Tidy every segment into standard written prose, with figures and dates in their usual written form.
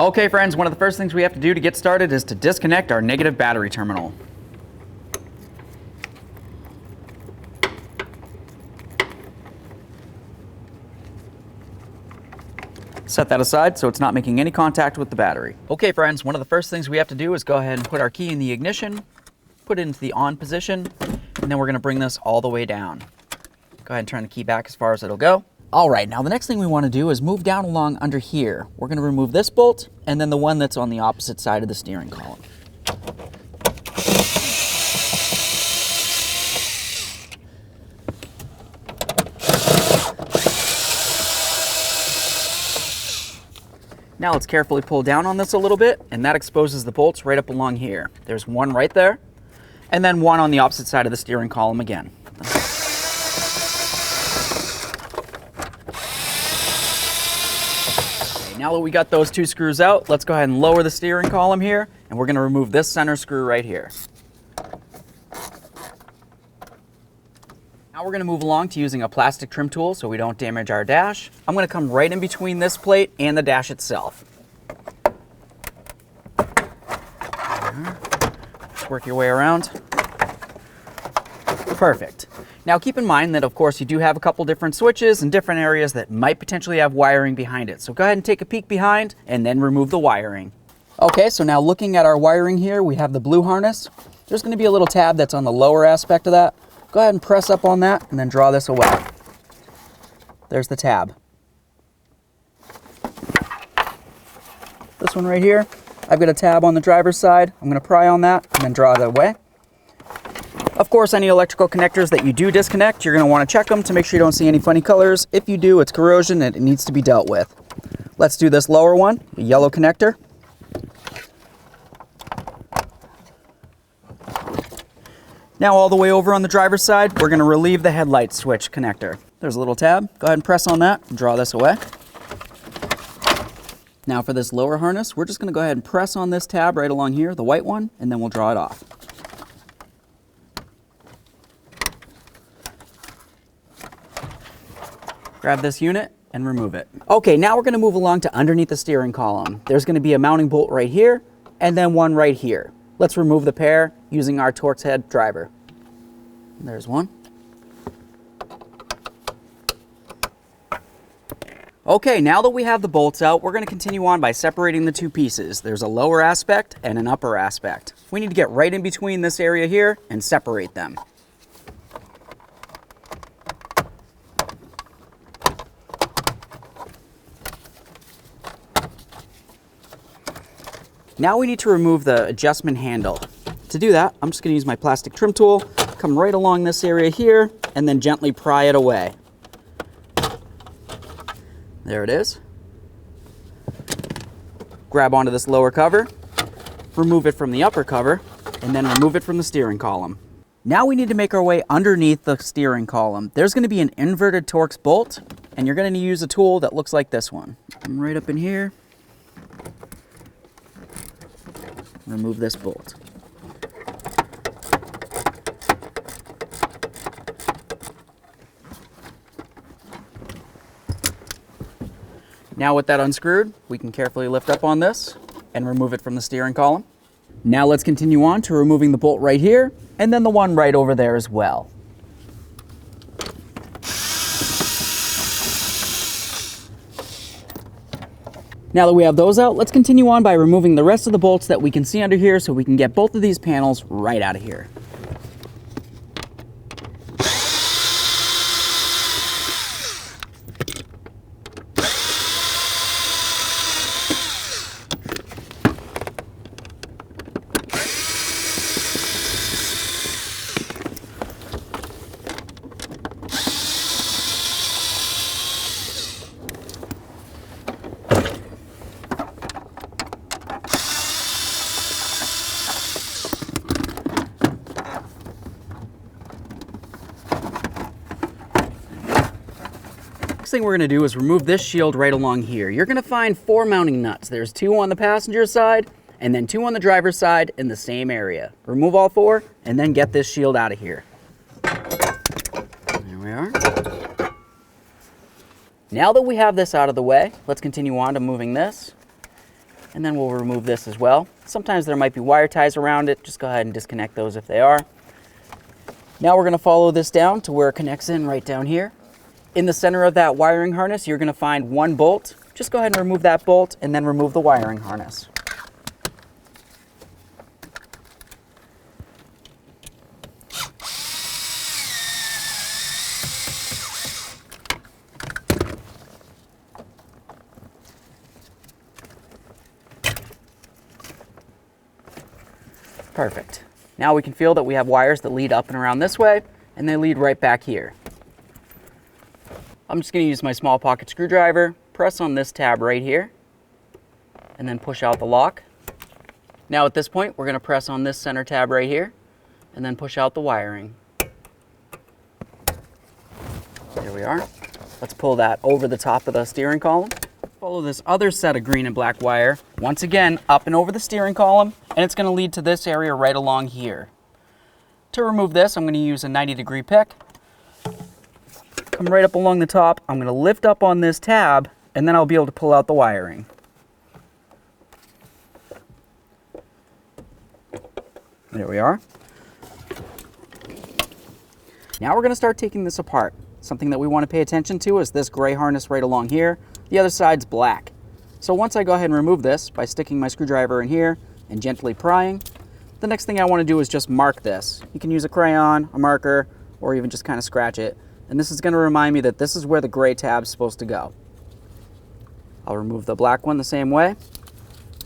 Okay friends, one of the first things we have to do to get started is to disconnect our negative battery terminal. Set that aside so it's not making any contact with the battery. Okay friends, one of the first things we have to do is go ahead and put our key in the ignition, put it into the on position, and then we're going to bring this all the way down. Go ahead and turn the key back as far as it'll go. All right, now the next thing we want to do is move down along under here. We're going to remove this bolt and then the one that's on the opposite side of the steering column. Now let's carefully pull down on this a little bit, and that exposes the bolts right up along here. There's one right there, and then one on the opposite side of the steering column again. Now that we got those two screws out, let's go ahead and lower the steering column here, and we're going to remove this center screw right here. Now we're going to move along to using a plastic trim tool so we don't damage our dash. I'm going to come right in between this plate and the dash itself. Just work your way around. Perfect. Now keep in mind that of course you do have a couple different switches in different areas that might potentially have wiring behind it. So go ahead and take a peek behind and then remove the wiring. Okay, so now looking at our wiring here, we have the blue harness. There's going to be a little tab that's on the lower aspect of that. Go ahead and press up on that and then draw this away. There's the tab. This one right here, I've got a tab on the driver's side. I'm going to pry on that and then draw that away. Of course, any electrical connectors that you do disconnect, you're going to want to check them to make sure you don't see any funny colors. If you do, it's corrosion and it needs to be dealt with. Let's do this lower one, the yellow connector. Now all the way over on the driver's side, we're going to relieve the headlight switch connector. There's a little tab. Go ahead and press on that and draw this away. Now for this lower harness, we're just going to go ahead and press on this tab right along here, the white one, and then we'll draw it off. Grab this unit and remove it. Okay, now we're going to move along to underneath the steering column. There's going to be a mounting bolt right here and then one right here. Let's remove the pair using our Torx head driver. There's one. Okay, now that we have the bolts out, we're going to continue on by separating the two pieces. There's a lower aspect and an upper aspect. We need to get right in between this area here and separate them. Now we need to remove the adjustment handle. To do that, I'm just going to use my plastic trim tool, come right along this area here, and then gently pry it away. There it is. Grab onto this lower cover, remove it from the upper cover, and then remove it from the steering column. Now we need to make our way underneath the steering column. There's going to be an inverted Torx bolt, and you're going to use a tool that looks like this one. I'm right up in here. Remove this bolt. Now with that unscrewed, we can carefully lift up on this and remove it from the steering column. Now let's continue on to removing the bolt right here and then the one right over there as well. Now that we have those out, let's continue on by removing the rest of the bolts that we can see under here so we can get both of these panels right out of here. Thing we're going to do is remove this shield right along here. You're going to find 4 mounting nuts. There's 2 on the passenger side and then 2 on the driver's side in the same area. Remove all 4 and then get this shield out of here. There we are. Now that we have this out of the way, let's continue on to moving this. And then we'll remove this as well. Sometimes there might be wire ties around it. Just go ahead and disconnect those if they are. Now we're going to follow this down to where it connects in right down here. In the center of that wiring harness, you're going to find one bolt. Just go ahead and remove that bolt and then remove the wiring harness. Perfect. Now we can feel that we have wires that lead up and around this way, and they lead right back here. I'm just going to use my small pocket screwdriver, press on this tab right here, and then push out the lock. Now at this point, we're going to press on this center tab right here, and then push out the wiring. There we are. Let's pull that over the top of the steering column. Follow this other set of green and black wire, once again, up and over the steering column, and it's going to lead to this area right along here. To remove this, I'm going to use a 90-degree pick. Come right up along the top. I'm going to lift up on this tab, and then I'll be able to pull out the wiring. There we are. Now we're going to start taking this apart. Something that we want to pay attention to is this gray harness right along here. The other side's black. So once I go ahead and remove this by sticking my screwdriver in here and gently prying, the next thing I want to do is just mark this. You can use a crayon, a marker, or even just kind of scratch it. And this is going to remind me that this is where the gray tab's supposed to go. I'll remove the black one the same way.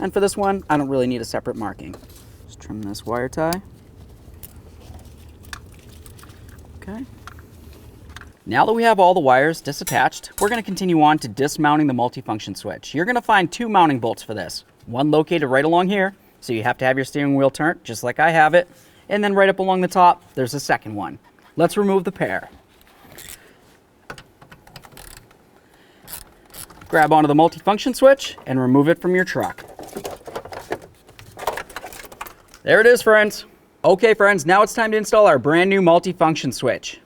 And for this one, I don't really need a separate marking. Just trim this wire tie. Okay. Now that we have all the wires disattached, we're going to continue on to dismounting the multifunction switch. You're going to find two mounting bolts for this. One located right along here, so you have to have your steering wheel turned, just like I have it. And then right up along the top, there's a second one. Let's remove the pair. Grab onto the multifunction switch and remove it from your truck. There it is, friends. Okay, friends, now it's time to install our brand new multifunction switch.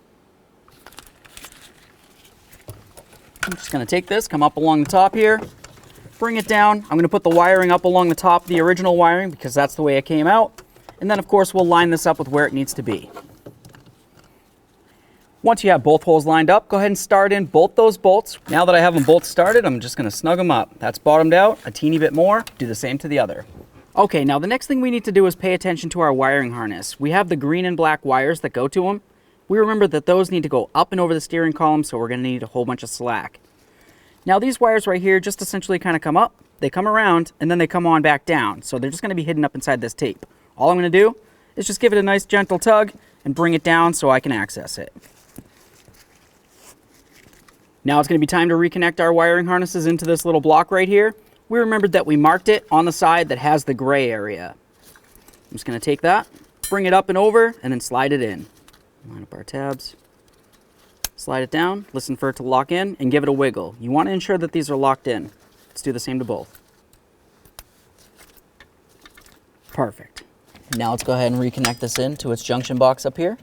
I'm just going to take this, come up along the top here, bring it down. I'm going to put the wiring up along the top of the original wiring because that's the way it came out. And then, of course, we'll line this up with where it needs to be. Once you have both holes lined up, go ahead and start in both those bolts. Now that I have them both started, I'm just going to snug them up. That's bottomed out a teeny bit more. Do the same to the other. Okay, now the next thing we need to do is pay attention to our wiring harness. We have the green and black wires that go to them. We remember that those need to go up and over the steering column, so we're going to need a whole bunch of slack. Now these wires right here just essentially kind of come up, they come around, and then they come on back down. So they're just going to be hidden up inside this tape. All I'm going to do is just give it a nice gentle tug and bring it down so I can access it. Now it's going to be time to reconnect our wiring harnesses into this little block right here. We remembered that we marked it on the side that has the gray area. I'm just going to take that, bring it up and over, and then slide it in. Line up our tabs. Slide it down, listen for it to lock in, and give it a wiggle. You want to ensure that these are locked in. Let's do the same to both. Perfect. Now let's go ahead and reconnect this into its junction box up here.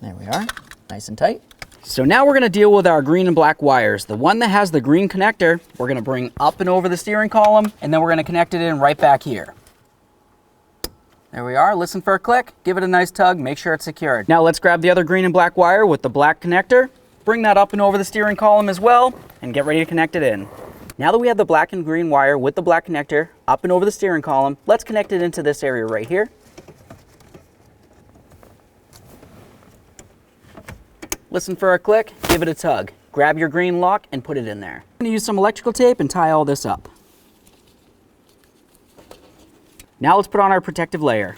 There we are, nice and tight. So now we're going to deal with our green and black wires. The one that has the green connector, we're going to bring up and over the steering column, and then we're going to connect it in right back here. There we are, listen for a click, give it a nice tug, make sure it's secured. Now let's grab the other green and black wire with the black connector, bring that up and over the steering column as well, and get ready to connect it in. Now that we have the black and green wire with the black connector up and over the steering column, let's connect it into this area right here. Listen for a click, give it a tug. Grab your green lock and put it in there. I'm going to use some electrical tape and tie all this up. Now let's put on our protective layer.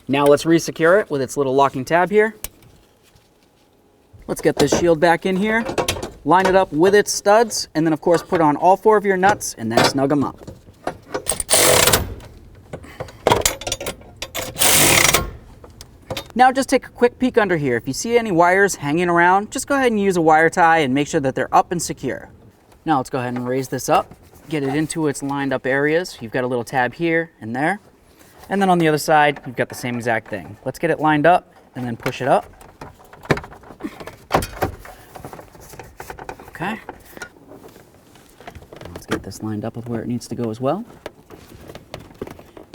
Now let's re-secure it with its little locking tab here. Let's get this shield back in here, line it up with its studs, and then of course put on all 4 of your nuts and then snug them up. Now just take a quick peek under here. If you see any wires hanging around, just go ahead and use a wire tie and make sure that they're up and secure. Now let's go ahead and raise this up, get it into its lined up areas. You've got a little tab here and there. And then on the other side, you've got the same exact thing. Let's get it lined up and then push it up. Okay. Let's get this lined up with where it needs to go as well.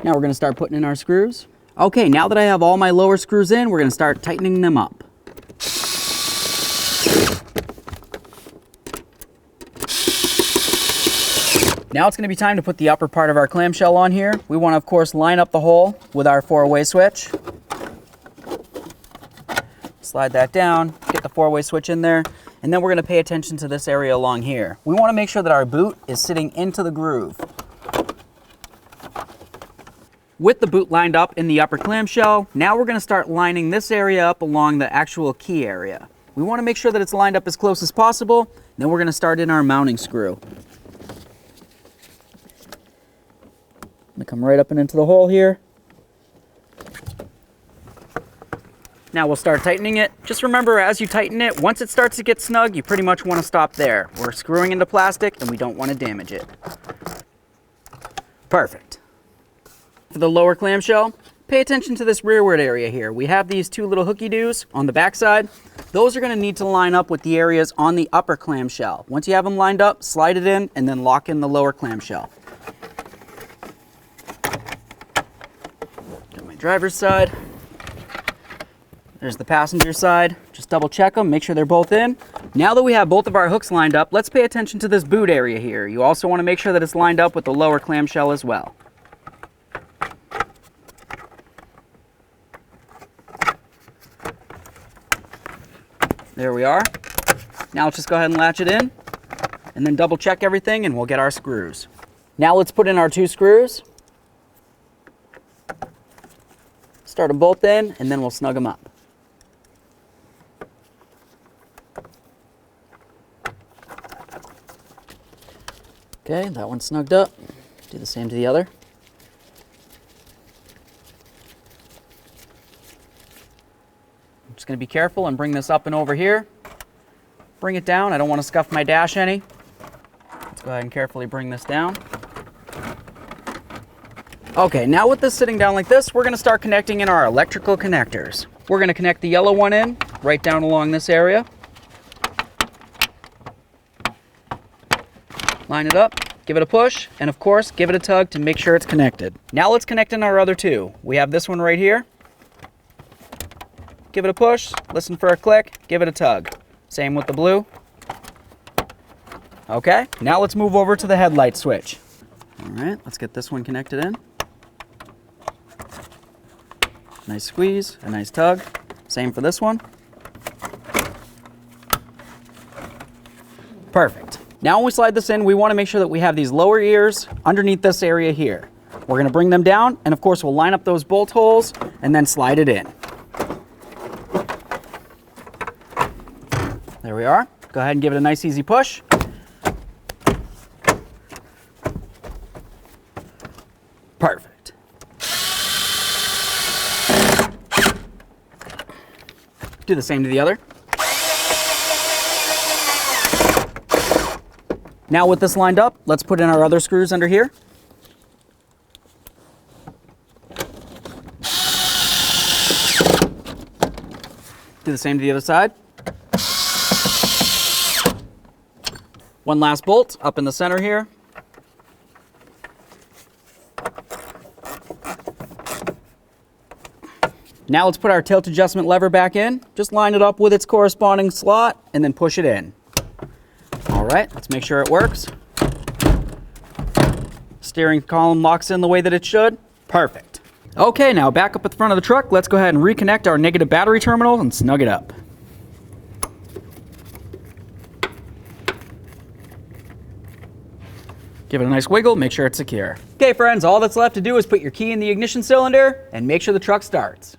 Now we're going to start putting in our screws. Okay, now that I have all my lower screws in, we're going to start tightening them up. Now it's going to be time to put the upper part of our clamshell on here. We want to, of course, line up the hole with our 4-way switch. Slide that down, get the 4-way switch in there, and then we're going to pay attention to this area along here. We want to make sure that our boot is sitting into the groove. With the boot lined up in the upper clamshell, now we're going to start lining this area up along the actual key area. We want to make sure that it's lined up as close as possible, then we're going to start in our mounting screw. I'm going to come right up and into the hole here. Now we'll start tightening it. Just remember, as you tighten it, once it starts to get snug, you pretty much want to stop there. We're screwing into plastic and we don't want to damage it. Perfect. For the lower clamshell, pay attention to this rearward area here. We have these two little hooky-doos on the back side. Those are going to need to line up with the areas on the upper clamshell. Once you have them lined up, slide it in and then lock in the lower clamshell. Got my driver's side. There's the passenger side. Just double check them, make sure they're both in. Now that we have both of our hooks lined up, let's pay attention to this boot area here. You also want to make sure that it's lined up with the lower clamshell as well. There we are. Now let's just go ahead and latch it in and then double check everything and we'll get our screws. Now let's put in our 2 screws. Start them both in and then we'll snug them up. Okay, that one's snugged up. Do the same to the other. I'm just going to be careful and bring this up and over here. Bring it down. I don't want to scuff my dash any. Let's go ahead and carefully bring this down. Okay, now with this sitting down like this, we're going to start connecting in our electrical connectors. We're going to connect the yellow one in right down along this area. Line it up, give it a push, and of course, give it a tug to make sure it's connected. Now let's connect in our other 2. We have this one right here. Give it a push, listen for a click, give it a tug. Same with the blue. Okay, now let's move over to the headlight switch. All right, let's get this one connected in. Nice squeeze, a nice tug. Same for this one. Perfect. Now when we slide this in, we want to make sure that we have these lower ears underneath this area here. We're going to bring them down, and of course we'll line up those bolt holes and then slide it in. There we are. Go ahead and give it a nice easy push. Perfect. Do the same to the other. Now with this lined up, let's put in our other screws under here. Do the same to the other side. One last bolt up in the center here. Now let's put our tilt adjustment lever back in. Just line it up with its corresponding slot and then push it in. All right, let's make sure it works. Steering column locks in the way that it should. Perfect. Okay, now back up at the front of the truck, let's go ahead and reconnect our negative battery terminal and snug it up. Give it a nice wiggle, make sure it's secure. Okay friends, all that's left to do is put your key in the ignition cylinder and make sure the truck starts.